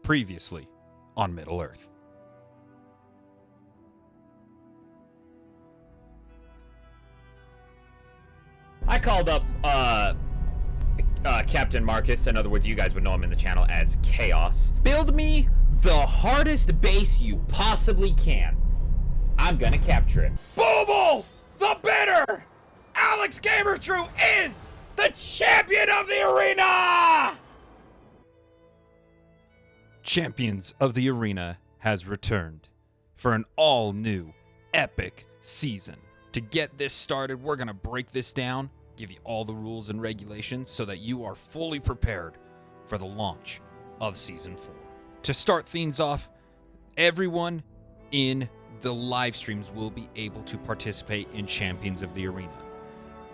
Previously on Middle-earth. I called up Captain Marcus, in other words, you guys would know him in the channel as Chaos. Build me the hardest base you possibly can. I'm gonna capture it. Booble, the bitter, Alex Gamertrue is the champion of the arena! Champions of the Arena has returned for an all-new, epic season. To get this started, we're going to break this down, give you all the rules and regulations so that you are fully prepared for the launch of Season 4. To start things off, everyone in the live streams will be able to participate in Champions of the Arena.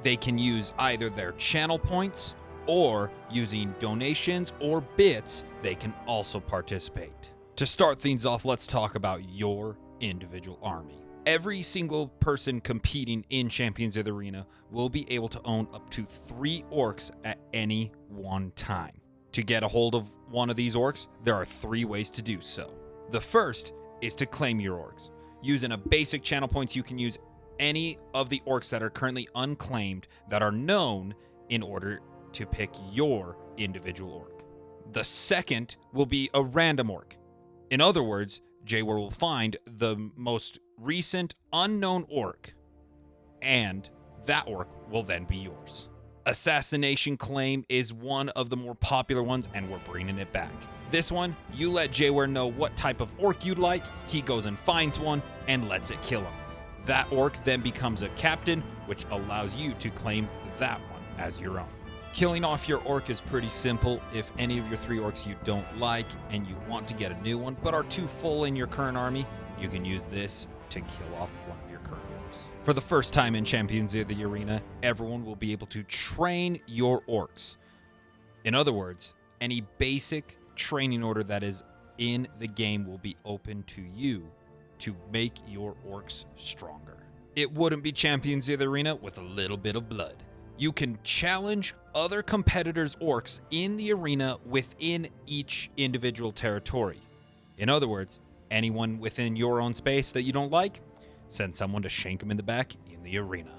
They can use either their channel points or using donations or bits, they can also participate. To start things off, let's talk about your individual army. Every single person competing in Champions of the Arena will be able to own up to 3 orcs at any one time. To get a hold of one of these orcs, there are 3 ways to do so. The first is to claim your orcs. Using a basic channel points, you can use any of the orcs that are currently unclaimed that are known in order to pick your individual orc. The second will be a random orc. In other words, Jayware will find the most recent unknown orc, and that orc will then be yours. Assassination Claim is one of the more popular ones, and we're bringing it back. This one, you let Jayware know what type of orc you'd like, he goes and finds one and lets it kill him. That orc then becomes a captain, which allows you to claim that one as your own. Killing off your orc is pretty simple. If any of your 3 orcs you don't like and you want to get a new one but are too full in your current army, you can use this to kill off one of your current orcs. For the first time in Champions of the Arena, everyone will be able to train your orcs. In other words, any basic training order that is in the game will be open to you to make your orcs stronger. It wouldn't be Champions of the Arena with a little bit of blood. You can challenge other competitors' orcs in the arena within each individual territory. In other words, anyone within your own space that you don't like, send someone to shank them in the back in the arena.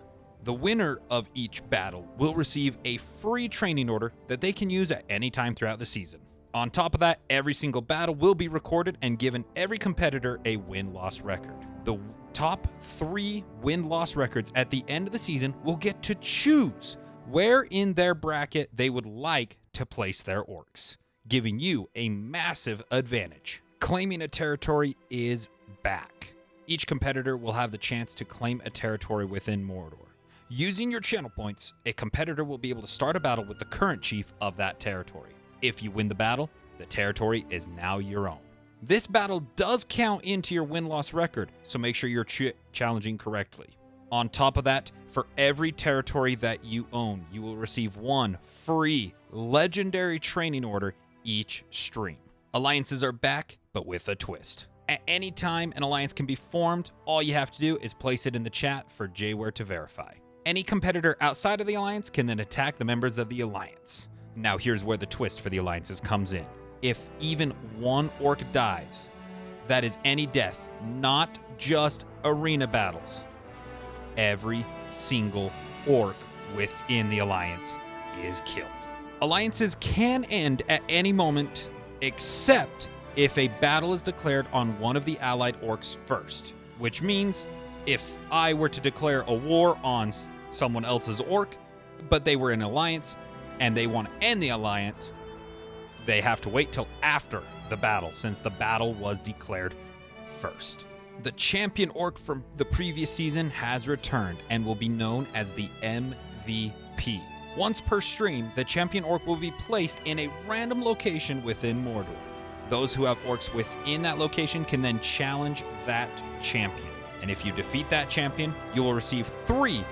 The winner of each battle will receive a free training order that they can use at any time throughout the season. On top of that, every single battle will be recorded and given every competitor a win-loss record. The top 3 win-loss records at the end of the season will get to choose where in their bracket they would like to place their orcs, giving you a massive advantage. Claiming a territory is back. Each competitor will have the chance to claim a territory within Mordor. Using your channel points, a competitor will be able to start a battle with the current chief of that territory. If you win the battle, the territory is now your own. This battle does count into your win-loss record, so make sure you're challenging correctly. On top of that, for every territory that you own, you will receive 1 free legendary training order each stream. Alliances are back, but with a twist. At any time an alliance can be formed, all you have to do is place it in the chat for Jayware to verify. Any competitor outside of the alliance can then attack the members of the alliance. Now here's where the twist for the alliances comes in. If even 1 orc dies, that is any death, not just arena battles. Every single orc within the alliance is killed. Alliances can end at any moment, except if a battle is declared on one of the allied orcs first, which means if I were to declare a war on someone else's orc, but they were in an alliance and they want to end the alliance, they have to wait till after the battle, since the battle was declared first. The champion orc from the previous season has returned and will be known as the MVP. Once per stream, the champion orc will be placed in a random location within Mordor. Those who have orcs within that location can then challenge that champion. And if you defeat that champion, you will receive 3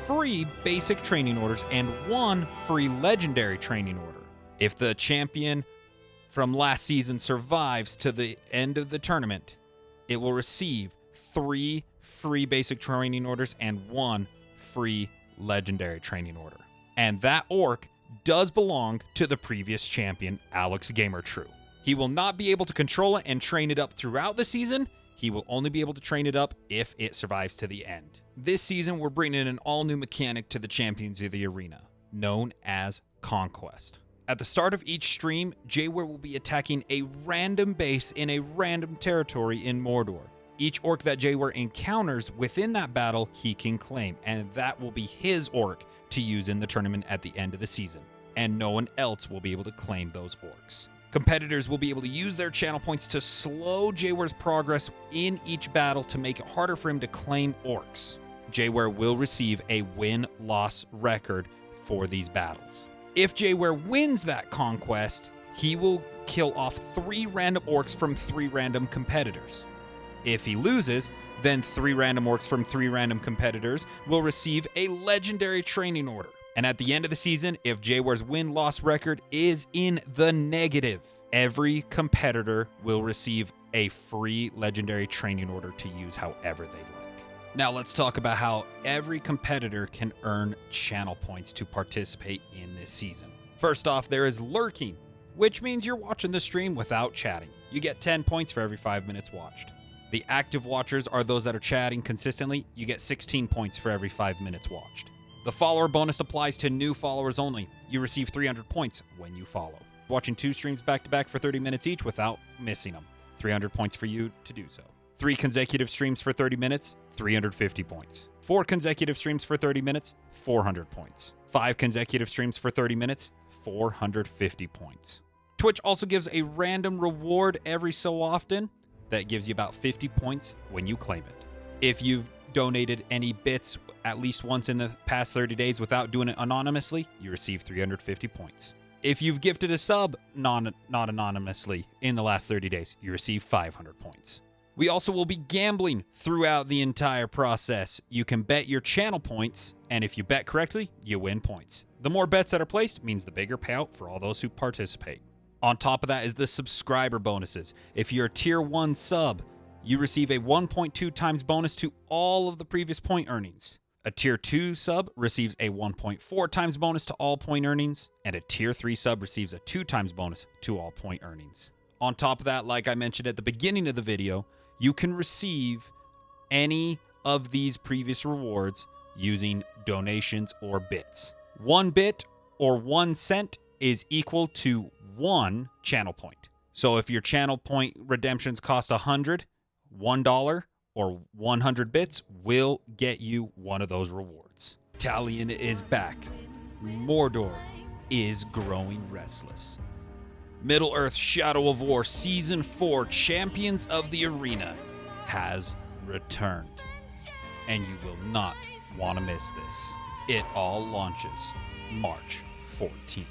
free basic training orders and 1 free legendary training order. If the champion from last season survives to the end of the tournament, it will receive 3 free basic training orders and 1 free legendary training order. And that orc does belong to the previous champion, Alex Gamertrue. He will not be able to control it and train it up throughout the season. He will only be able to train it up if it survives to the end. This season, we're bringing in an all-new mechanic to the Champions of the Arena, known as Conquest. At the start of each stream, Jayware will be attacking a random base in a random territory in Mordor. Each orc that Jayware encounters within that battle, he can claim, and that will be his orc to use in the tournament at the end of the season. And no one else will be able to claim those orcs. Competitors will be able to use their channel points to slow Jayware's progress in each battle to make it harder for him to claim orcs. Jayware will receive a win-loss record for these battles. If Jayware wins that conquest, he will kill off 3 random orcs from 3 random competitors. If he loses, then 3 random orcs from 3 random competitors will receive a legendary training order. And at the end of the season, if Jayware's win-loss record is in the negative, every competitor will receive a free legendary training order to use however they like. Now let's talk about how every competitor can earn channel points to participate in this season. First off, there is lurking, which means you're watching the stream without chatting. You get 10 points for every 5 minutes watched. The active watchers are those that are chatting consistently. You get 16 points for every 5 minutes watched. The follower bonus applies to new followers only. You receive 300 points when you follow. Watching 2 streams back-to-back for 30 minutes each without missing them. 300 points for you to do so. 3 consecutive streams for 30 minutes, 350 points. 4 consecutive streams for 30 minutes, 400 points. 5 consecutive streams for 30 minutes, 450 points. Twitch also gives a random reward every so often that gives you about 50 points when you claim it. If you've donated any bits at least once in the past 30 days without doing it anonymously, you receive 350 points. If you've gifted a sub not anonymously in the last 30 days, you receive 500 points. We also will be gambling throughout the entire process. You can bet your channel points, and if you bet correctly, you win points. The more bets that are placed means the bigger payout for all those who participate. On top of that is the subscriber bonuses. If you're a tier 1 sub, you receive a 1.2 times bonus to all of the previous point earnings. A tier 2 sub receives a 1.4 times bonus to all point earnings, and a tier 3 sub receives a 2 times bonus to all point earnings. On top of that, like I mentioned at the beginning of the video, you can receive any of these previous rewards using donations or bits. 1 bit or 1 cent is equal to 1 channel point. So if your channel point redemptions cost $100, $1 or 100 bits will get you one of those rewards. Talion is back. Mordor is growing restless. Middle-earth Shadow of War Season 4 Champions of the Arena has returned. And you will not want to miss this. It all launches March 14th.